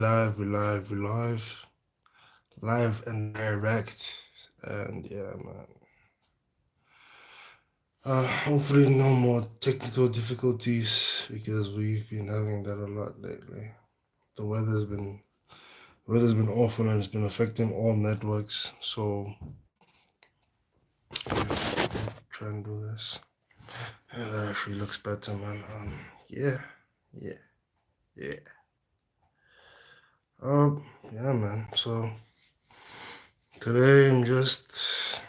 live and direct. And yeah, man. Hopefully no more technical difficulties because we've been having that a lot lately. The weather's been awful and it's been affecting all networks. So we'll try and do this. Yeah, that actually looks better, man. Yeah, yeah, yeah. Yeah, man. So today I'm just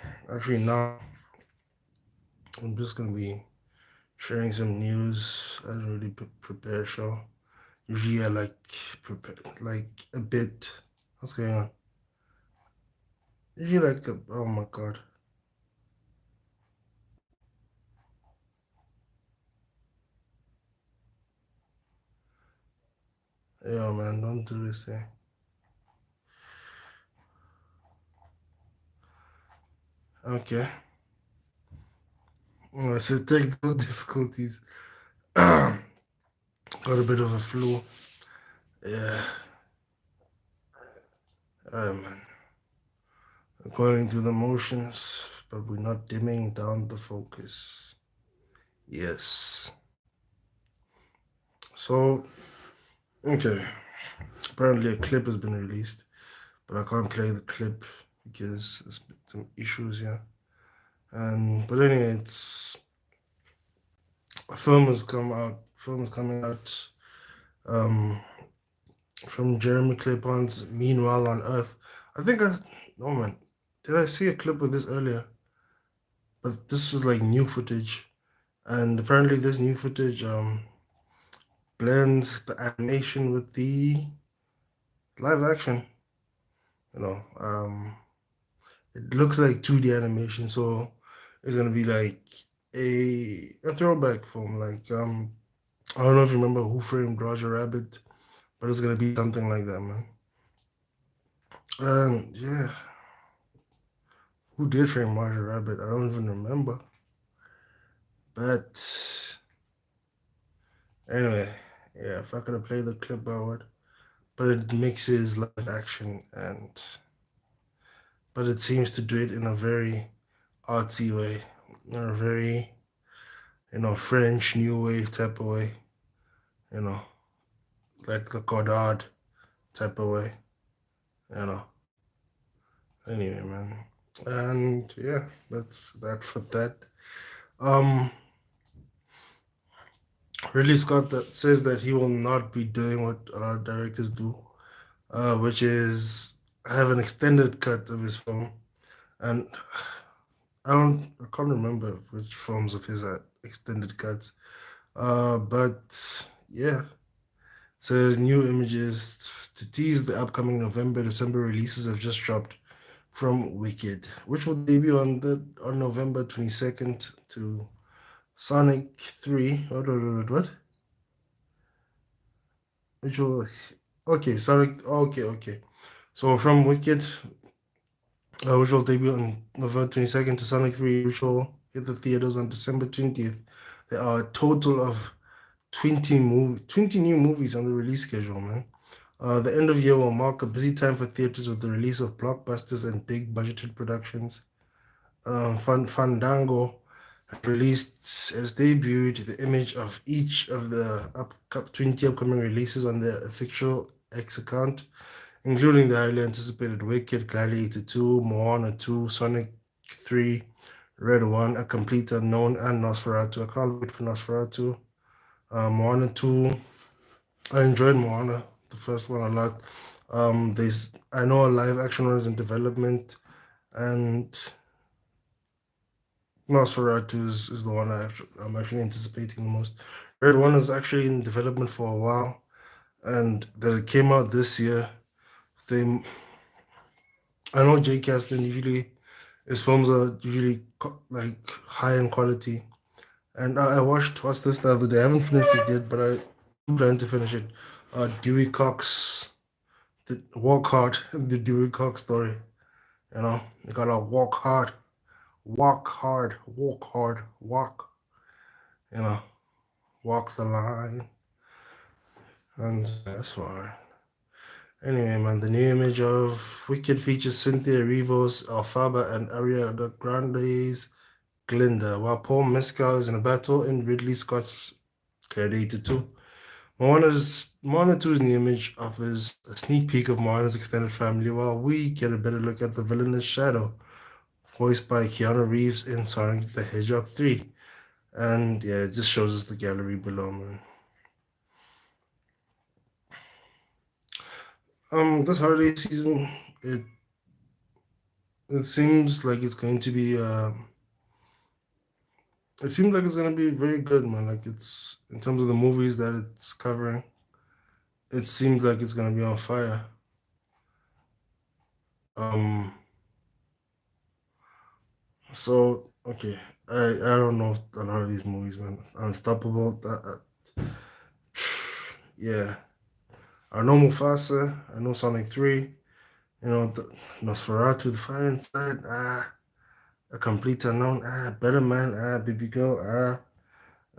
gonna be sharing some news. I didn't really prepare show. Usually I like prepare like a bit. What's going on? Usually oh my god. Yo man, don't do this thing. Okay. Oh, I said technical difficulties. Got a bit of a flu. Yeah. Man. Going through the motions, but we're not dimming down the focus. Yes. So, okay. Apparently, a clip has been released, but I can't play the clip because there's been some issues here. And but anyway, it's a film has come out. Film is coming out um, from Jeremy Claiborne's "Meanwhile on Earth." I think I. Oh man, did I see a clip of this earlier? But this is like new footage, and apparently this new footage blends the animation with the live action. You know, it looks like 2D animation, so it's gonna be like a throwback film. Like I don't know if you remember Who Framed Roger Rabbit, but it's gonna be something like that, man. And yeah, who did frame Roger Rabbit? I don't even remember. But anyway, yeah, if I could have played the clip, I would. But it mixes live action but it seems to do it in a very artsy way, in a very, French new wave type of way, you know, like the Godard type of way, you know. Anyway, man. And yeah, that's that for that. Um, Ridley Scott that says that he will not be doing what a lot of directors do, which is have an extended cut of his film. And I can't remember which films of his are extended cuts. But yeah, so new images to tease the upcoming November, December releases have just dropped from Wicked, which will debut on November 22nd to Sonic 3. What? Which will okay, Sonic okay. So from Wicked, which will debut on November 22nd to Sonic 3, which will hit the theaters on December 20th. There are a total of 20 new movies on the release schedule, man. The end of year will mark a busy time for theaters with the release of blockbusters and big budgeted productions. Fandango has debuted the image of each of the 20 upcoming releases on their official X account, including the highly anticipated Wicked, Gladiator 2, Moana 2, Sonic 3, Red 1, A Complete Unknown, and Nosferatu. I can't wait for Nosferatu. Moana 2, I enjoyed Moana, the first one, a lot. I know a live action one is in development, and Nosferatu is the one I'm actually anticipating the most. Red One was actually in development for a while, and that it came out this year. They, I know Jake Kasdan usually his films are usually like high in quality, and I watched what's this the other day. I haven't finished it yet, but I do plan to finish it. Dewey Cox, the Walk Hard, the Dewey Cox story. You gotta walk hard, walk hard, walk. You know, walk the line, and that's fine. Anyway, man, the new image of Wicked features Cynthia Erivo's Alphaba and Ariana Grande's Glinda, while Paul Mescal is in a battle in Ridley Scott's Gladiator 2. Moana 2's new image offers a sneak peek of Moana's extended family, while we get a better look at the villainous Shadow, voiced by Keanu Reeves in Sonic the Hedgehog 3. And yeah, it just shows us the gallery below, man. This holiday season, it it seems like it's going to be it seems like it's gonna be very good, man. Like it's in terms of the movies that it's covering, it seems like it's gonna be on fire. Um, so okay, I don't know a lot of these movies, man. Unstoppable, yeah. I know Mufasa. I know Sonic 3. You know, Nosferatu, The Fire Inside. A Complete Unknown. Better Man. Baby Girl.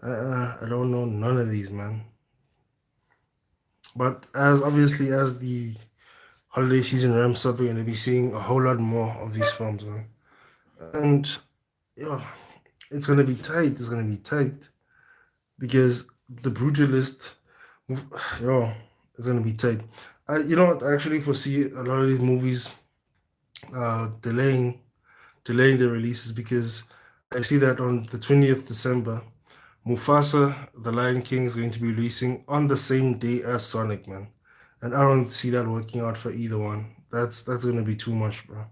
I don't know none of these, man. But as obviously as the holiday season ramps up, we're going to be seeing a whole lot more of these films, man. And yeah, it's going to be tight. It's going to be tight because the Brutalist, yo, it's going to be tight. You know what? I actually foresee a lot of these movies delaying the releases because I see that on the 20th December, Mufasa, The Lion King is going to be releasing on the same day as Sonic, man. And I don't see that working out for either one. That's gonna be too much, bro.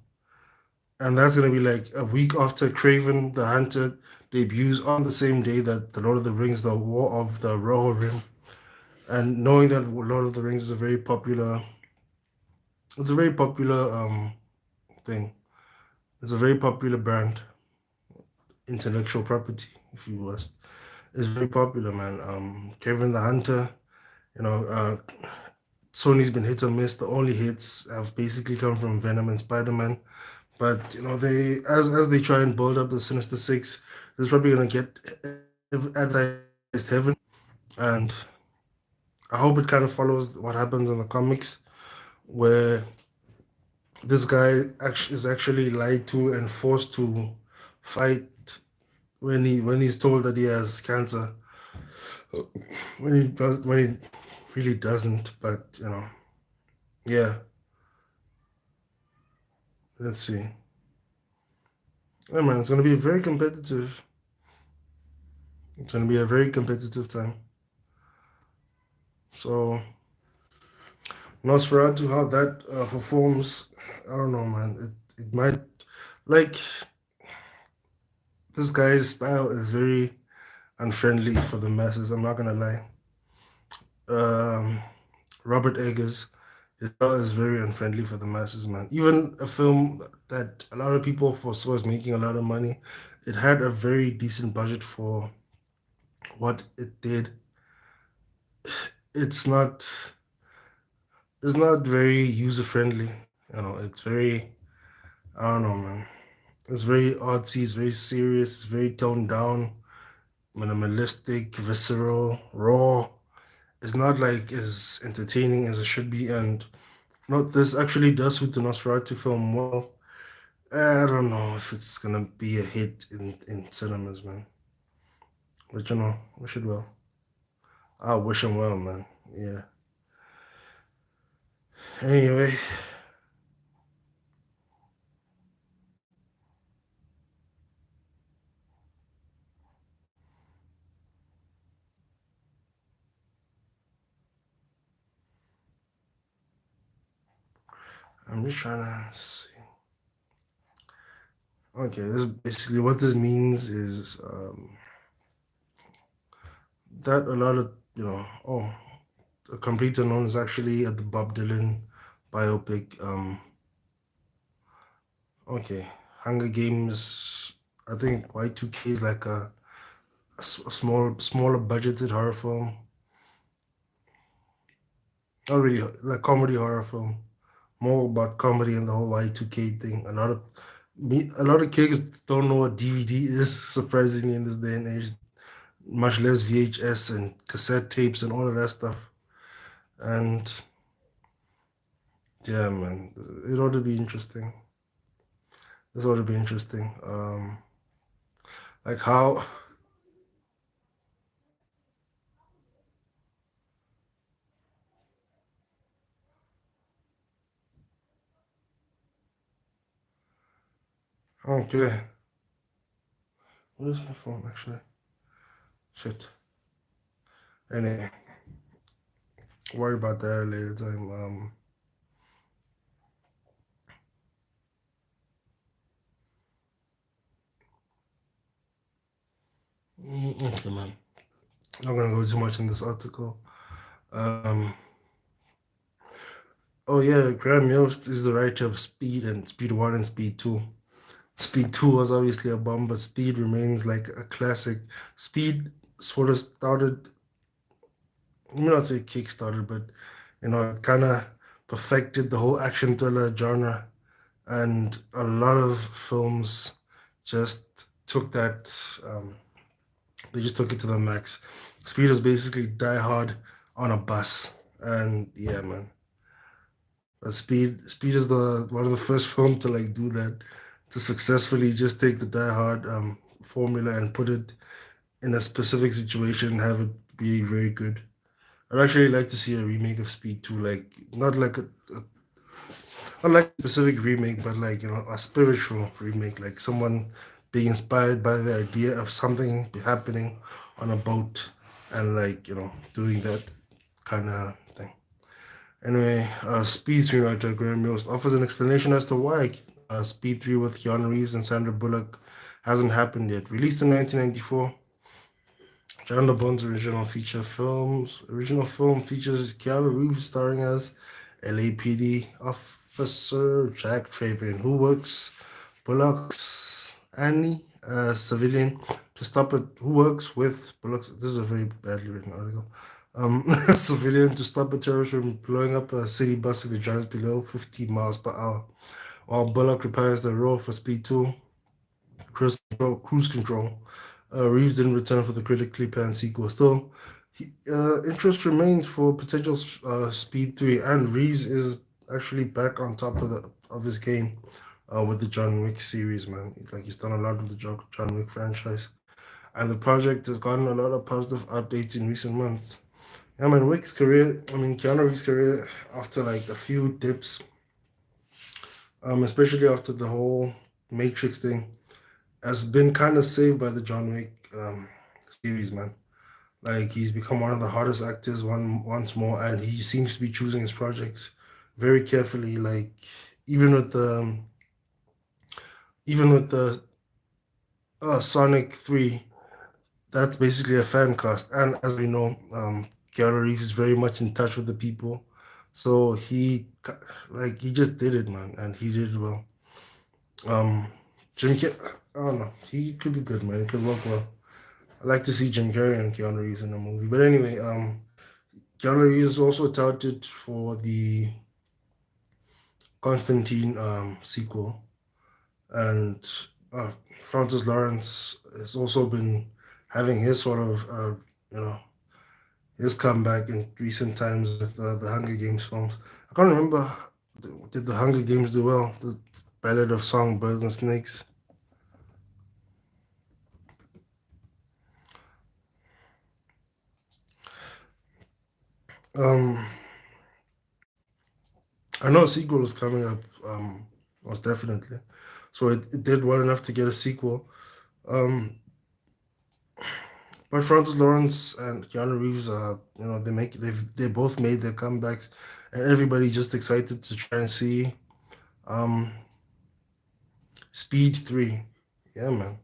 And that's gonna be like a week after Craven the Hunter debuts on the same day that The Lord of the Rings, The War of the Rohirrim. And knowing that Lord of the Rings is a very popular thing. It's a very popular brand, intellectual property, if you must. It's very popular, man. Craven the Hunter, you know, Sony's been hit or miss. The only hits have basically come from Venom and Spider-Man. But you know, they as they try and build up the Sinister Six, there's probably gonna get advertised heaven, and I hope it kind of follows what happens in the comics, where this guy actually is actually lied to and forced to fight when he's told that he has cancer, when he really doesn't. But you know, yeah. Let's see. Yeah, man, it's gonna be very competitive. It's gonna be a very competitive time. So Nosferatu, how that performs, I don't know, man. It might like this guy's style is very unfriendly for the masses. I'm not gonna lie. Um, Robert Eggers, his style is very unfriendly for the masses, man. Even a film that a lot of people foresaw as making a lot of money, it had a very decent budget for what it did. It's not it's not very user friendly. You know, it's very I don't know, man. It's very artsy, it's very serious, it's very toned down, minimalistic, visceral, raw. It's not like as entertaining as it should be, and not this actually does suit the Nosferatu film well. I don't know if it's gonna be a hit in cinemas, man. But you know, wish it well. I wish him well, man. Yeah. Anyway, I'm just trying to see. Okay, this basically what this means is that a lot of a Complete Unknown is actually the Bob Dylan biopic. Okay, Hunger Games. I think Y2K is like a smaller budgeted horror film. Not really like comedy horror film. More about comedy and the whole Y2K thing. A lot of kids don't know what DVD is. Surprisingly, in this day and age, much less VHS and cassette tapes and all of that stuff. And Yeah, man. It ought to be interesting. This ought to be interesting. Like how. Okay. Where's my phone actually? Shit. Anyway, worry about that at a later time. Okay, man. I'm not gonna go too much in this article. Um, oh yeah, Graham Yost is the writer of Speed and Speed One and Speed Two. Speed Two was obviously a bomb, but Speed remains like a classic. Speed sort of started, let me not say kickstarted, but it kind of perfected the whole action thriller genre, and a lot of films just took that. They just took it to the max. Speed is basically Die Hard on a bus, and yeah, man. But Speed is the one of the first films to like do that, to successfully just take the Die Hard formula and put it in a specific situation and have it be very good. I'd actually like to see a remake of Speed 2, like not like not like a specific remake, but like a spiritual remake, like someone being inspired by the idea of something happening on a boat and like doing that kind of thing. Anyway, Speed screenwriter Graham Yost offers an explanation as to why Speed 3 with Keanu Reeves and Sandra Bullock hasn't happened yet. Released in 1994, John LeBon's original film features Keanu Reeves starring as LAPD officer Jack Traven, who works Bullock's Annie, a civilian, who works with Bullock's. This is a very badly written article. A civilian to stop a terrorist from blowing up a city bus if it drives below 50 miles per hour. While Bullock repairs the role for Speed 2, Cruise Control. Reeves didn't return for the critically panned sequel. Still, interest remains for potential Speed 3, and Reeves is actually back on top of his game with the John Wick series, man. Like he's done a lot with the John Wick franchise, and the project has gotten a lot of positive updates in recent months. Yeah, man, Keanu Reeves' career after like a few dips, especially after the whole Matrix thing, has been kind of saved by the John Wick series, man. Like he's become one of the hottest actors once more, and he seems to be choosing his projects very carefully. Like even with the even with the Sonic 3, that's basically a fan cast, and as we know, Keanu Reeves is very much in touch with the people, so he just did it, man, and he did it well. Um, I don't know, he could be good, man. It could work well. I like to see Jim Carrey and Keanu Reeves in a movie. But anyway, Keanu Reeves is also touted for the Constantine sequel, and Francis Lawrence has also been having his sort of you know his comeback in recent times with the Hunger Games films. I can't remember. Did the Hunger Games do well? The Ballad of Songbirds and Snakes. Um, I know a sequel is coming up. Most definitely. So it did well enough to get a sequel. Um, but Francis Lawrence and Keanu Reeves, they both made their comebacks, and everybody just excited to try and see um Speed 3. Yeah, man.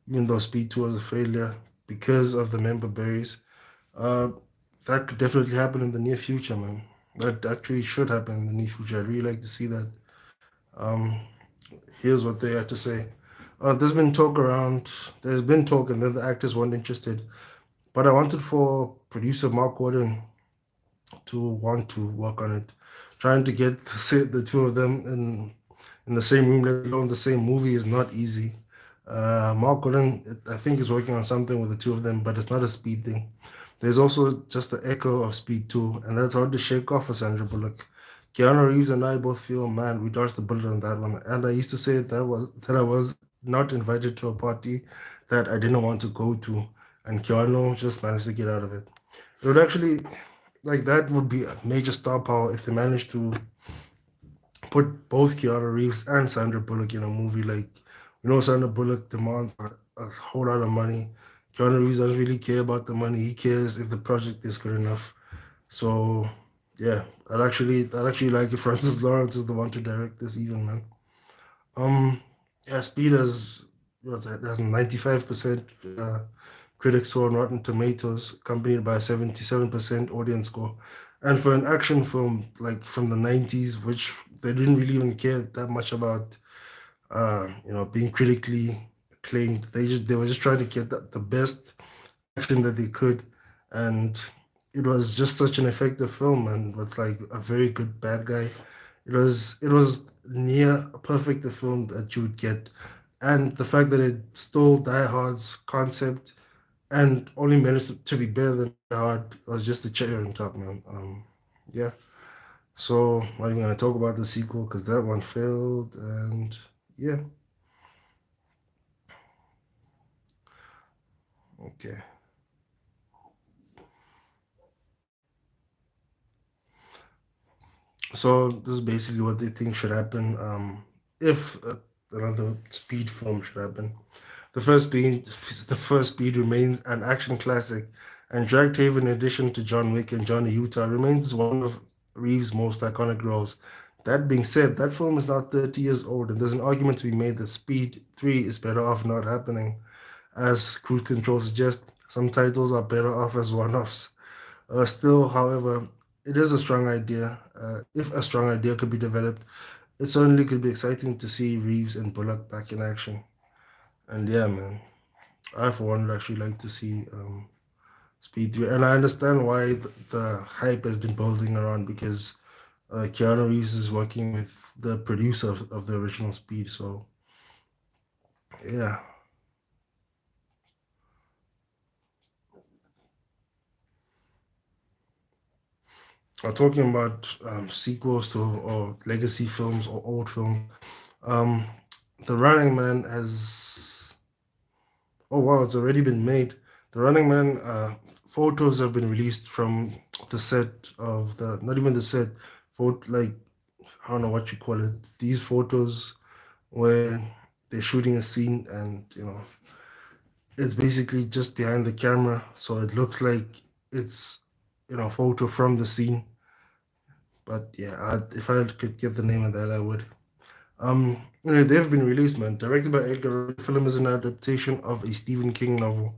Even though Speed 2 was a failure because of the member berries, uh, that could definitely happen in the near future, man. That actually should happen in the near future. I'd really like to see that. Um, Here's what they had to say. There's been talk around. There's been talk, and then the actors weren't interested. But I wanted for producer Mark Gordon to want to work on it, trying to get the two of them in the same room, let alone the same movie, is not easy. Mark Gordon, I think, is working on something with the two of them, but it's not a Speed thing. There's also just the echo of Speed 2, and that's hard to shake off for Sandra Bullock. Keanu Reeves and I both feel, man, we dodged the bullet on that one. And I used to say that I was not invited to a party that I didn't want to go to, and Keanu just managed to get out of it. It would actually like that would be a major star power if they managed to put both Keanu Reeves and Sandra Bullock in a movie. Like, Sandra Bullock demands a whole lot of money. Keanu Reeves doesn't really care about the money. He cares if the project is good enough. So, yeah, I'd actually like if Francis Lawrence is the one to direct this, even, man. Um, yeah, Speed has 95% critics score on Rotten Tomatoes, accompanied by a 77% audience score. And for an action film like from the 90s, which they didn't really even care that much about, being critically acclaimed. They were just trying to get the best action that they could, and it was just such an effective film, and with like a very good bad guy. It was near a perfect film that you would get, and the fact that it stole Die Hard's concept and only managed to be better than Die Hard was just the cherry on top, man. Yeah. So I'm not even gonna talk about the sequel because that one failed, and yeah. Okay. So this is basically what they think should happen if another Speed film should happen. The first Speed remains an action classic, and Dragtaven, in addition to John Wick and Johnny Utah, remains one of Reeves' most iconic roles. That being said, that film is now 30 years old, and there's an argument to be made that Speed 3 is better off not happening. As Cruise Control suggests, some titles are better off as one-offs. Still, however, it is a strong idea. If a strong idea could be developed, it certainly could be exciting to see Reeves and Bullock back in action. And yeah, man, I for one would actually like to see Speed 3. And I understand why the hype has been building around because Keanu Reeves is working with the producer of the original Speed. So yeah. Talking about sequels to or legacy films or old films, um, The Running Man has. Oh wow, it's already been made. The Running Man photos have been released from the set of the not even the set, photo like I don't know what you call it. These photos where they're shooting a scene and it's basically just behind the camera, so it looks like it's photo from the scene. But yeah, if I could get the name of that, I would. They've been released, man. Directed by Edgar Wright, the film is an adaptation of a Stephen King novel,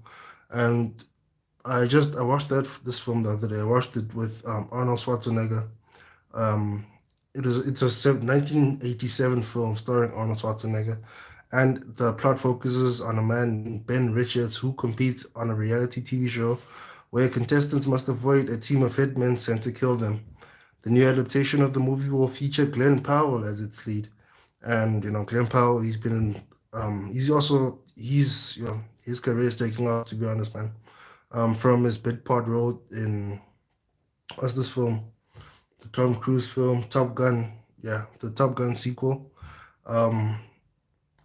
and I watched this film the other day. I watched it with Arnold Schwarzenegger. Um, it's a 1987 film starring Arnold Schwarzenegger, and the plot focuses on a man named Ben Richards who competes on a reality TV show where contestants must avoid a team of hitmen sent to kill them. The new adaptation of the movie will feature Glenn Powell as its lead, and Glenn Powell, his career is taking off. To be honest, man, from his bit part role in what's this film? The Tom Cruise film, Top Gun. Yeah, the Top Gun sequel. Um,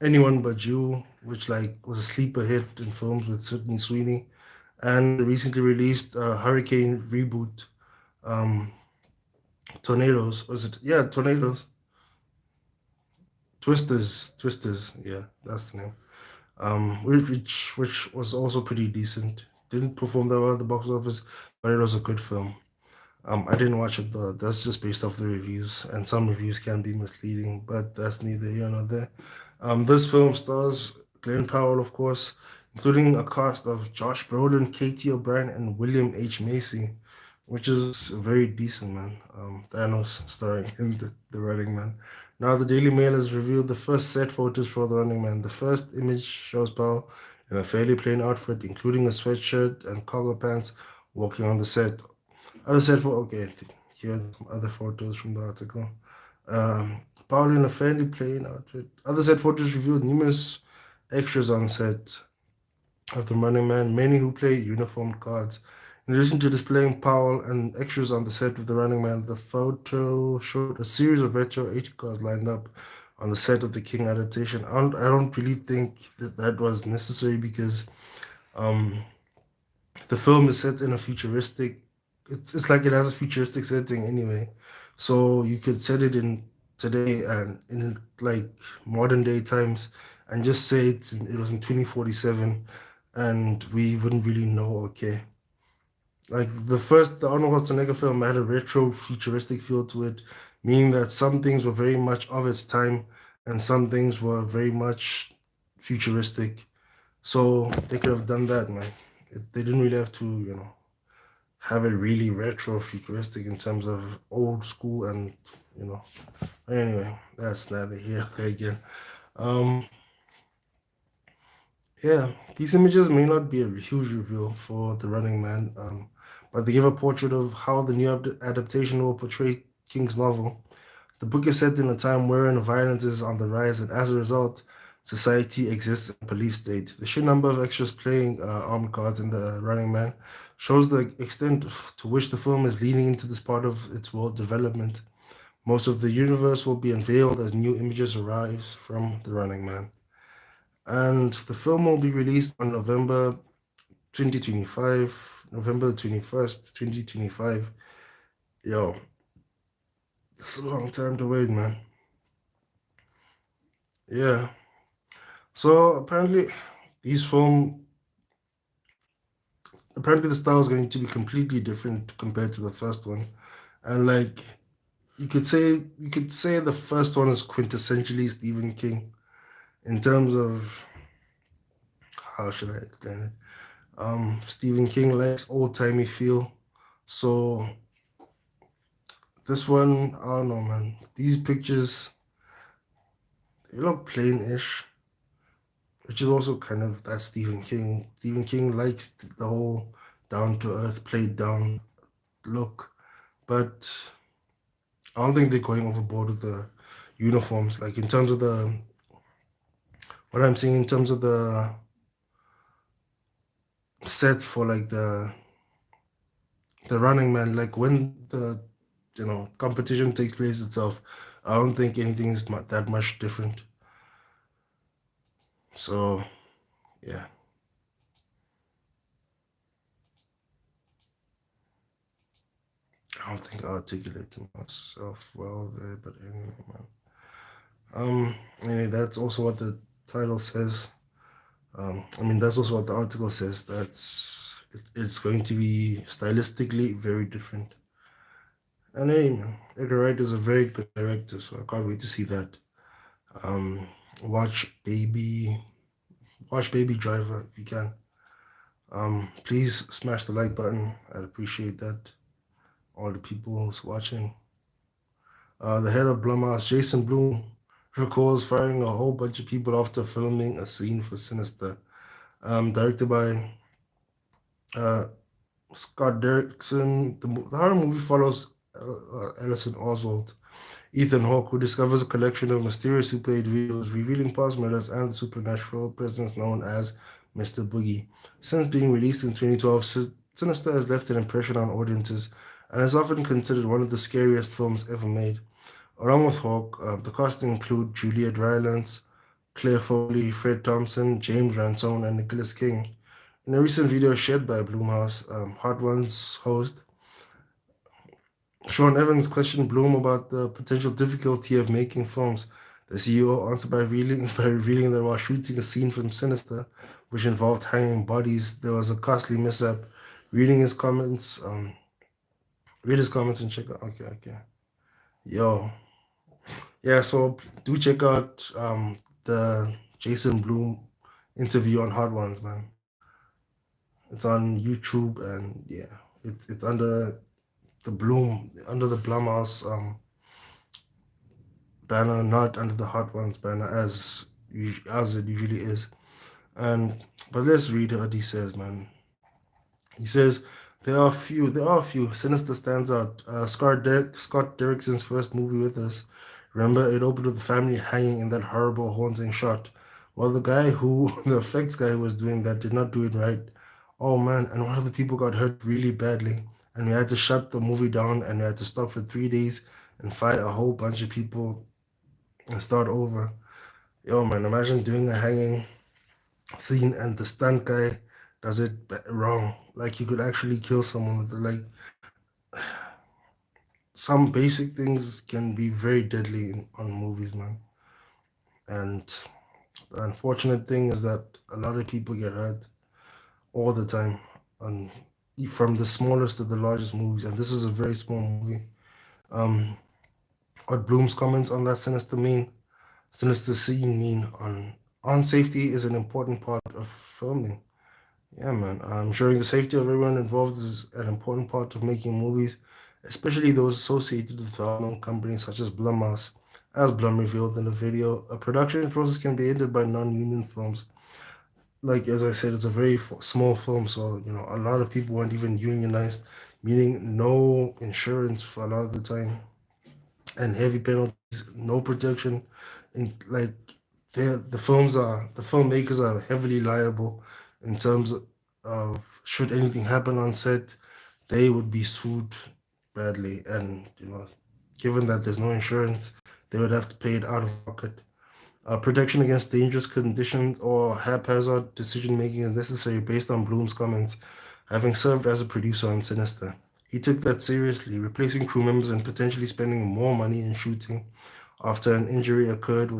Anyone But You, which like was a sleeper hit in films with Sydney Sweeney, and the recently released Hurricane reboot, um, Tornadoes. Was it? Yeah, Tornadoes. Twisters. Yeah, that's the name. Which was also pretty decent. Didn't perform that well at the box office, but it was a good film. I didn't watch it though. That's just based off the reviews, and some reviews can be misleading, but that's neither here nor there. This film stars Glenn Powell, of course, including a cast of Josh Brolin, Katie O'Brien, and William H. Macy, which is very decent, man. Thanos starring in the Running Man. Now, the Daily Mail has revealed the first set photos for the Running Man. The first image shows Powell in a fairly plain outfit, including a sweatshirt and cargo pants, walking on the set. Other set for okay, here are some other photos from the article. Paul in a fairly plain outfit. Other set photos revealed numerous extras on set of the Running Man, many who play uniformed guards, In addition to displaying Powell and extras on the set of The Running Man, the photo showed a series of retro 80 cars lined up on the set of the King adaptation. I don't really think that was necessary because um, the film is set in a futuristic. It's like it has a futuristic setting anyway, so you could set it in today and in like modern day times, and just say it was in 2047, and we wouldn't really know. Okay, like the Arnold Schwarzenegger film had a retro futuristic feel to it, meaning that some things were very much of its time, and some things were very much futuristic. So they could have done that, man. They didn't really have to, have it really retro futuristic in terms of old school and you know. Anyway, that's neither here nor there again. Um, yeah, these images may not be a huge reveal for The Running Man, but they give a portrait of how the new adaptation will portray King's novel. The book is set in a time wherein violence is on the rise, and as a result, society exists in a police state. The sheer number of extras playing armed guards in The Running Man shows the extent to which the film is leaning into this part of its world development. Most of the universe will be unveiled as new images arrive from The Running Man. And the film will be released on November 2025, November the 21st, 2025. Yo, it's a long time to wait, man. Yeah. So these film apparently the style is going to be completely different compared to the first one. And like you could say the first one is quintessentially Stephen King in terms of how should I explain it? Stephen King likes old timey feel. So this one, I don't know, man. These pictures, they look plain-ish, which is also kind of that Stephen King. Stephen King likes the whole down to earth, played down look, but I don't think they're going overboard with the uniforms. Like in terms of what I'm seeing in terms of the sets for like the Running Man, like when the competition takes place itself, I don't think anything is that much different. So yeah, I don't think I articulated myself well there, but anyway, man. Anyway, that's also what the title says. I mean, that's also what the article says. It's going to be stylistically very different. And hey, man, Edgar Wright is a very good director, so I can't wait to see that. Um, watch Baby, watch Baby Driver if you can. Please smash the like button. I'd appreciate that. All the people who's watching. The head of Blumhouse, Jason Blum, recalls firing a whole bunch of people after filming a scene for Sinister. Directed by uh, Scott Derrickson. The horror movie follows Ellison Oswald, Ethan Hawke, who discovers a collection of mysterious Super 8 videos revealing past murders and the supernatural presence known as Mr. Boogie. Since being released in 2012, Sinister has left an impression on audiences and is often considered one of the scariest films ever made. Along with Hawke, the cast include Juliet Rylance, Claire Foley, Fred Thompson, James Ransone, and Nicholas King. In a recent video shared by Blumhouse, Hot Ones host Sean Evans questioned Bloom about the potential difficulty of making films. The CEO answered by revealing that while shooting a scene from Sinister, which involved hanging bodies, there was a costly mishap. Reading his comments, read his comments and check out. Okay, okay. Yo, yeah. So do check out the Jason Bloom interview on Hot Ones, man. It's on YouTube, and yeah, it's under the Blumhouse banner, not under the Hot Ones banner, as it usually is. And but let's read what he says, man. He says there are a few. Sinister stands out. Scott Derrickson's first movie with us. Remember, it opened with the family hanging in that horrible, haunting shot. Well, the effects guy who was doing that did not do it right. Oh man, and one of the people got hurt really badly, and we had to shut the movie down, and we had to stop for 3 days and fight a whole bunch of people and start over. Yo, man, imagine doing a hanging scene and the stunt guy does it wrong. Like you could actually kill someone with like some basic things can be very deadly on movies, man. And the unfortunate thing is that a lot of people get hurt all the time, and from the smallest to the largest movies. And this is a very small movie. Um, what Bloom's comments on that sinister scene mean on safety is an important part of filming. Yeah, man. Ensuring the safety of everyone involved is an important part of making movies, especially those associated with well-known companies such as Blumhouse. As Blum revealed in the video, a production process can be hindered by non-union films. Like as I said, it's a very small film, so a lot of people weren't even unionized, meaning no insurance for a lot of the time, and heavy penalties, no protection, and like the filmmakers are heavily liable in terms of should anything happen on set, they would be sued badly, and given that there's no insurance, they would have to pay it out of pocket. Protection against dangerous conditions or haphazard decision making is necessary based on Bloom's comments, having served as a producer on Sinister. He took that seriously, replacing crew members and potentially spending more money in shooting after an injury occurred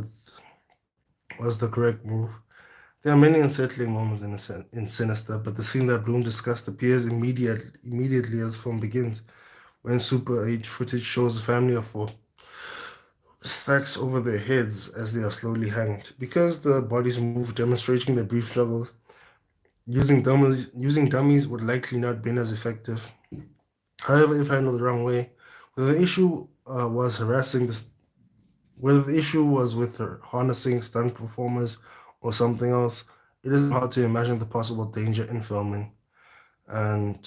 was the correct move. There are many unsettling moments in Sinister, but the scene that Bloom discussed appears immediately as film begins, when Super 8 footage shows a family of four stacks over their heads as they are slowly hanged. Because the bodies move, demonstrating their brief struggles, using dummies would likely not been as effective. However, if handled the wrong way, whether the issue was harassing the whether the issue was with her harnessing stunt performers or something else, it isn't hard to imagine the possible danger in filming. And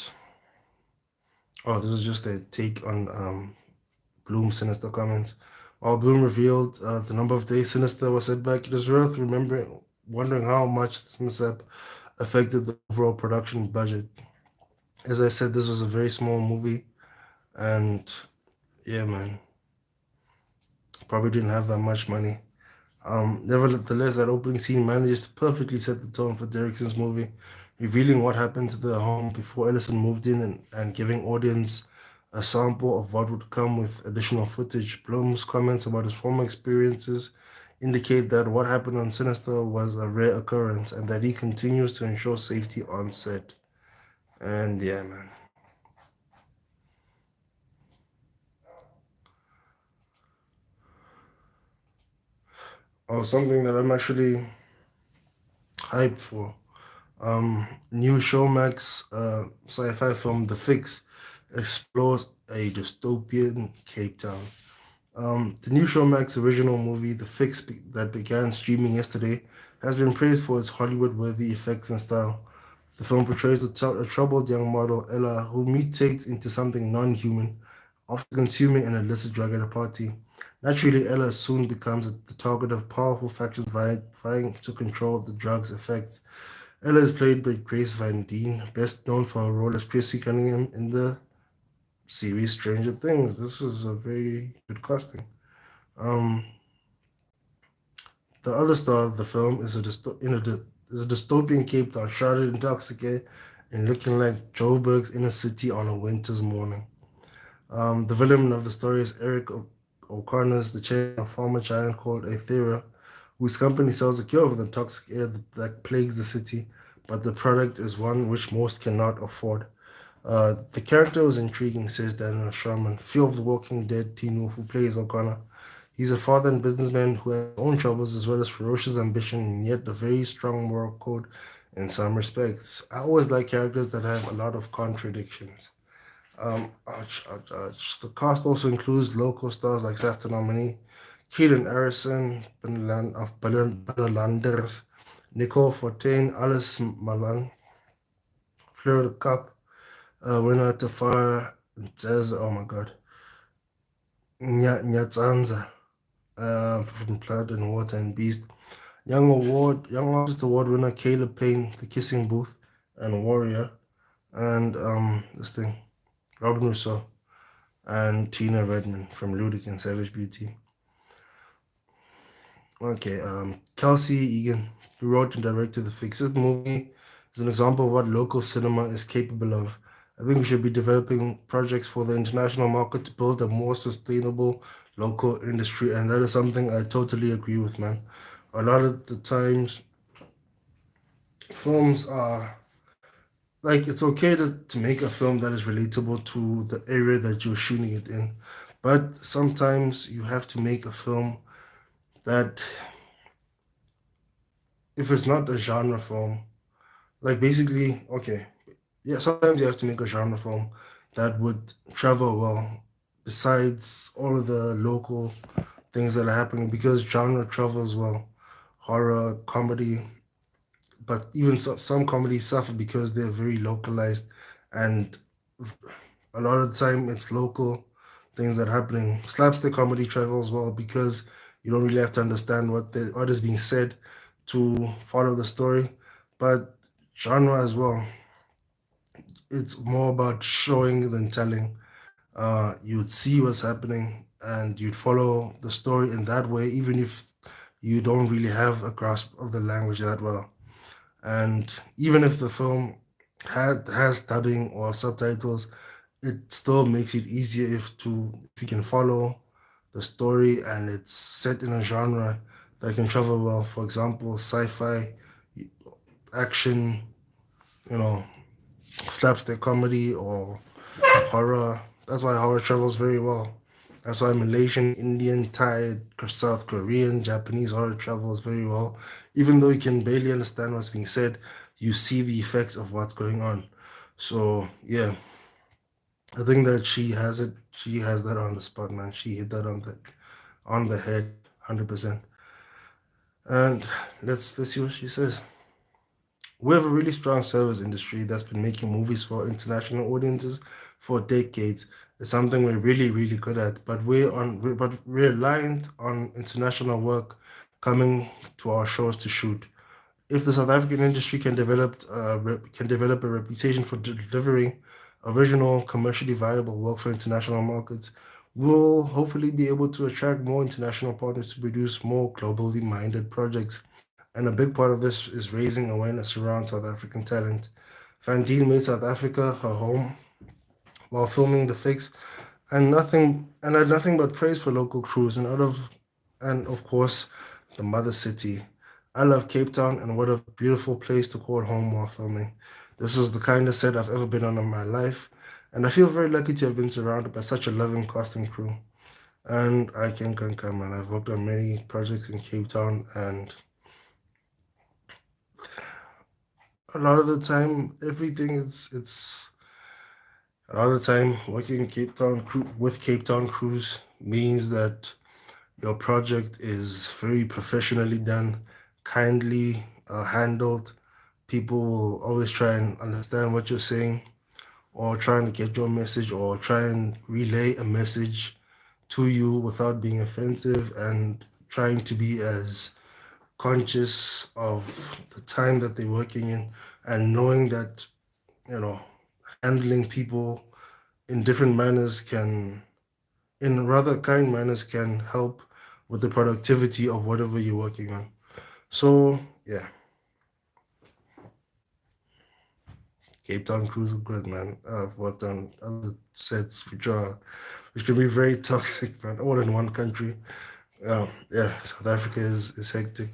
this is just a take on Bloom's Sinister comments. While Bloom revealed the number of days Sinister was set back, it is worth wondering how much this mishap affected the overall production budget. As I said, this was a very small movie, and yeah, man, probably didn't have that much money. Nevertheless, that opening scene manages to perfectly set the tone for Derrickson's movie, revealing what happened to the home before Ellison moved in and giving audience a sample of what would come with additional footage. Blum's comments about his former experiences indicate that what happened on Sinister was a rare occurrence and that he continues to ensure safety on set. And yeah, man. Something that I'm actually hyped for. New Showmax sci-fi film The Fix explores a dystopian Cape Town. The new Showmax original movie, that began streaming yesterday, has been praised for its Hollywood-worthy effects and style. The film portrays a troubled young model, Ella, who mutates into something non-human after consuming an illicit drug at a party. Naturally, Ella soon becomes the target of powerful factions vying to control the drug's effects. Ella is played by Grace Van Dien, best known for her role as Chrissy Cunningham in the series Stranger Things. This is a very good casting. Um, the other star of the film is is a dystopian Cape Town, shrouded in intoxicated and looking like Joburg's inner city on a winter's morning. The villain of the story is Eric O'Connor's the chairman of a pharma giant called Aethera, whose company sells a cure for the toxic air that plagues the city, but the product is one which most cannot afford. The character was intriguing, says Daniel Sherman, Fear of the Walking Dead Teen Wolf, who plays O'Connor. He's a father and businessman who has his own troubles as well as ferocious ambition and yet a very strong moral code in some respects. I always like characters that have a lot of contradictions. The cast also includes local stars like SAFTA nominee Keelan Harrison of Benelanders, Nicole Fortin, Alice Malan, Fleur de Cap, winner Tafara Jazz, oh my god, Nyatzanza from Blood and Water and Beast, Young Artist Award winner Caleb Payne, The Kissing Booth, and Warrior, and this thing, Robin Rousseau and Tina Redmond from Ludic and Savage Beauty. Okay, Kelsey Egan, who wrote and directed the Fix. This movie is an example of what local cinema is capable of. I think we should be developing projects for the international market to build a more sustainable local industry, and that is something I totally agree with, man. A lot of the times, films are like it's okay to make a film that is relatable to the area that you're shooting it in, but sometimes you have to make a film that, if it's not a genre film, like basically, okay, yeah, sometimes you have to make a genre film that would travel well besides all of the local things that are happening, because genre travels well. Horror, comedy, but even some comedies suffer because they're very localized, and a lot of the time it's local things that are happening. Slapstick comedy travels well because you don't really have to understand what is being said to follow the story. But genre as well, it's more about showing than telling. You would see what's happening and you'd follow the story in that way, even if you don't really have a grasp of the language that well. And even if the film has dubbing or subtitles, it still makes it easier if you can follow the story and it's set in a genre that can travel well. For example, sci-fi, action, you know, slapstick comedy or horror. That's why horror travels very well. That's why Malaysian, Indian, Thai, South Korean, Japanese horror travels very well. Even though you can barely understand what's being said, you see the effects of what's going on. So yeah, I think that she has it. She has that on the spot, man. She hit that on the head, 100%. And let's see what she says. We have a really strong service industry that's been making movies for international audiences for decades. It's something we're really good at, but we're reliant on international work coming to our shores to shoot. If the South African industry can develop a reputation for delivering original, commercially viable work for international markets, we'll hopefully be able to attract more international partners to produce more globally minded projects. And a big part of this is raising awareness around South African talent. Van Dien made South Africa her home while filming The Fix, and had nothing but praise for local crews and of course the mother city. I love Cape Town, and what a beautiful place to call home while filming. This is the kindest set I've ever been on in my life, and I feel very lucky to have been surrounded by such a loving cast and crew. And I can concur, man. I've worked on many projects in Cape Town, and a lot of the time, everything is it's a lot of the time working in with Cape Town crews means that your project is very professionally done, kindly handled. People will always try and understand what you're saying, or trying to get your message, or try and relay a message to you without being offensive, and trying to be as conscious of the time that they're working in, and knowing that, you know, handling people in different manners in rather kind manners, can help with the productivity of whatever you're working on. So yeah, Cape Town crews are good, man. I've worked on other sets which can be very toxic, man. All in one country. Yeah, South Africa is hectic.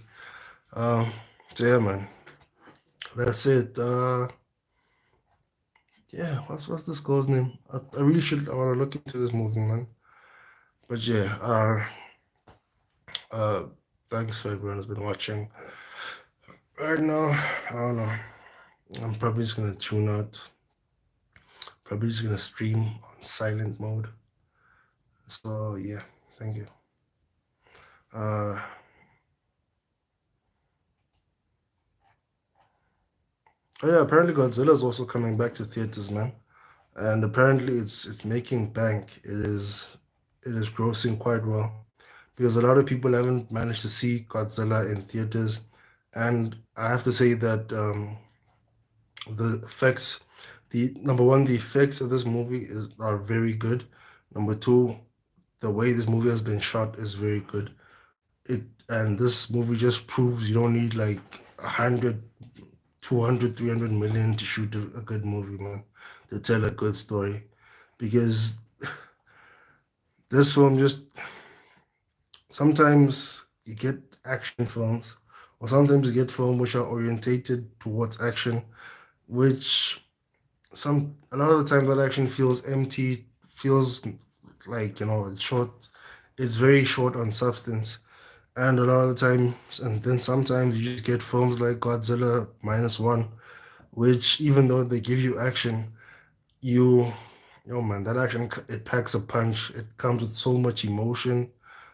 Um, so yeah, man. That's it. Yeah, what's this girl's name? I really should. I want to look into this movie, man. But yeah, uh, thanks for everyone who's been watching. Right now, I don't know. I'm probably just gonna tune out. Probably just gonna stream on silent mode. So yeah, thank you. Uh, oh yeah, apparently Godzilla's also coming back to theaters, man. And apparently it's making bank. It is grossing quite well, because a lot of people haven't managed to see Godzilla in theaters, and I have to say that The effects, the number one, the effects of this movie are very good. Number two, the way this movie has been shot is very good. It and this movie just proves you don't need like 100, 200, 300 million to shoot a good movie, man, to tell a good story. Because this film just sometimes you get action films, or sometimes you get films which are orientated towards action, which some a lot of the time that action feels empty, feels like it's short, it's very short on substance. And a lot of the times, and then sometimes you just get films like Godzilla Minus One, which even though they give you action, you, yo man, that action it packs a punch. It comes with so much emotion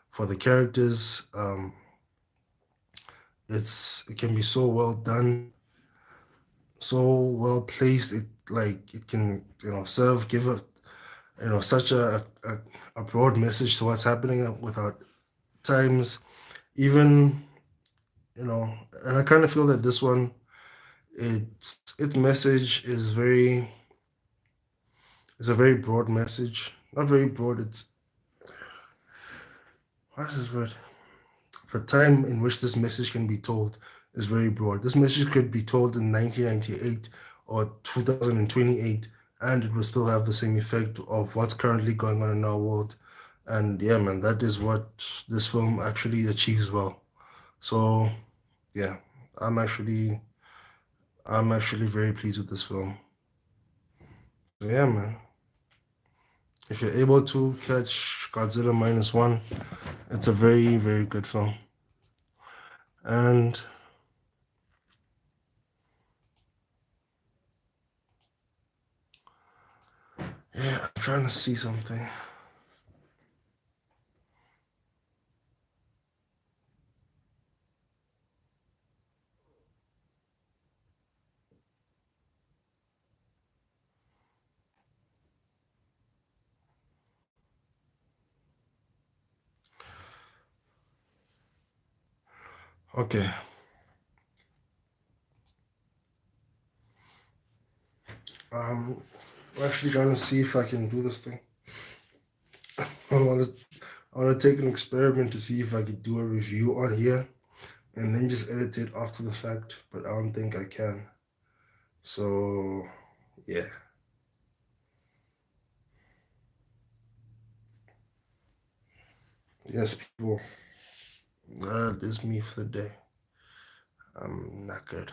for the characters. It can be so well done, so well placed. It like it can serve give a such a broad message to what's happening without times even and I kind of feel that this one its message is a very broad message, not very broad. It's what's this word? The time in which this message can be told is very broad. This message could be told in 1998 or 2028, and it will still have the same effect of what's currently going on in our world. And yeah, man, that is what this film actually achieves well. So yeah, I'm actually I'm actually very pleased with this film. So yeah, man. If you're able to catch Godzilla Minus One, it's a very, very good film. And yeah, I'm trying to see something. Okay. Um, I'm actually trying to see if I can do this thing. I want to, I want to take an experiment to see if I could do a review on here and then just edit it after the fact, but I don't think I can. So, yeah. Yes, people. That is me for the day. I'm not good.